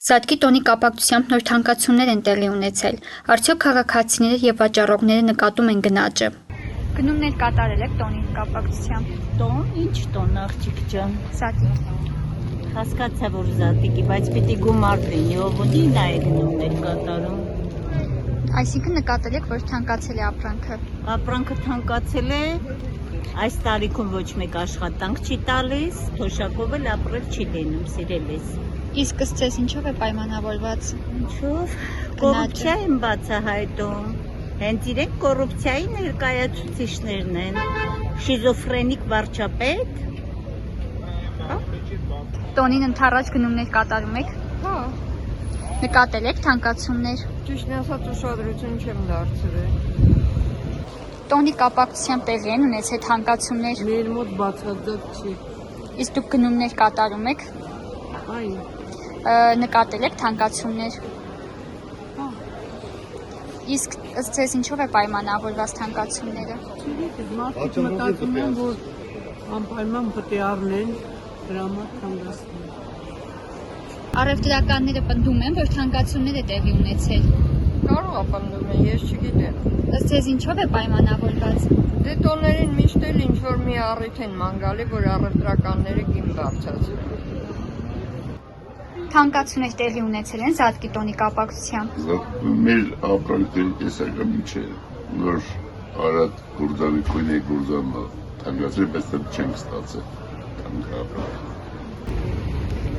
Սատկի տոնի կապակցությամբ նոր թանկացումներ են տեղի ունեցել, արդյոք քաղաքացիները և վաճառողները նկատում են գնաճը։ Գնումներ կատարել եք տոնի կապակցությամբ։ Տոն, ինչ տոն աղջիկ ջան։ Սատիկ։ Հասկացա, որ զատիկի, բայց պիտի գումար լինի, ով ունի նա է գնումներ կատարում։ Այսինքն նկատել եք, որ թանկացել է ապրանքը։ Ապրանքը թանկացել է, այս տարիքում ոչ մեկ աշխատանք չի տալիս, թոշակով էլ ապրել չի լինում, սիրել ես։ Իսկ ըստ ինչով է պայմանավորված։ Ինչով, կոռուպցիա են բացահայտում, հենց իրենք կոռուպցիայի ներկայացուցիչներն են, շիզոֆրենիկ վարչապետ։ Տոնին ընդառաջ գնումներ կատարում եք։ Հա, Նկատել եք թանկացումներ։ ճիշտն ասած ուշադրություն չեմ դարձրել։ Տոնի կապակցությամբ տեղի են ունեցել թանկացումներ։ Մեր մոտ բացարձակ չի։ Իսկ դուք գնումներ կատարում եք։ Այն։ Նկատել եք թանկացումներ։ Հա, Իսկ ըստ ձեզ ինչով է պայմանավորված թանկացումները։ չգիտես, մարդիկ մտածում են, որ անպայման պետք է առնեն, դրա համար թանկացնում։ Առևտրականները պնդում են, որ թանկացումներ է տեղի ունեցել։ Կարող է պնդում են, ես չգիտեմ։ Ըստ ձեզ ինչով է պայմանավորված։ Դե տոներին միշտ էլ ինչ-որ մի առիթ են ման գալի, որ առևտրականները գին բարձրացրեն։ Թանկացումներ տեղի ունեցել են Զատկի տոնի կապակցությամբ։ Մեր ապրանքների տեսականի չէ, նոր Արադ Գուրդանի քույնի Գուրդանը թանկացրել, բայց դա չենք ստացել թանկապրանք։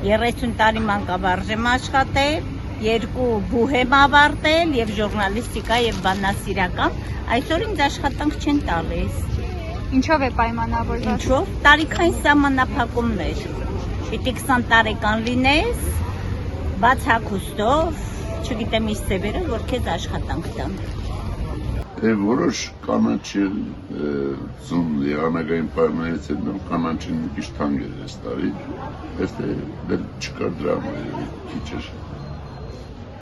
30 տարի մանկավարժ եմ աշխատել, 2 բուհ եմ ավարտել եւ ժուրնալիստիկա եւ բանասիրական, այսօր ինձ աշխատանք չեն տալիս։ Ինչով է պայմանավորված։ Ինչով? Տարիքային սահմանափակումներ։ Պիտի 20 տարեկան լինես, բաց հագուստով, չգիտեմ ինչ ծևերը, որ քեզ աշխատանք տան։ Որոշ կանաչ ծուն եղանակային պայմաններից են նոր կանաչին մի քիչ թանկ էր այս տարի, բայց դեռ չկար դրա քիչ էր։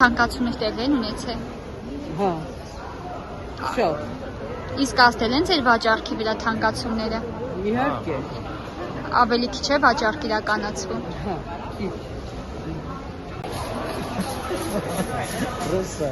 Թանկացումներ տեղի են ունեցել։ Հա, շատ, Իսկ ազդել են ձեր վաճառքի վրա թանկացումները։ իհարկե, Ավելի քիչ է վաճառք իրականացվում։ հա, քիչ։ Просто.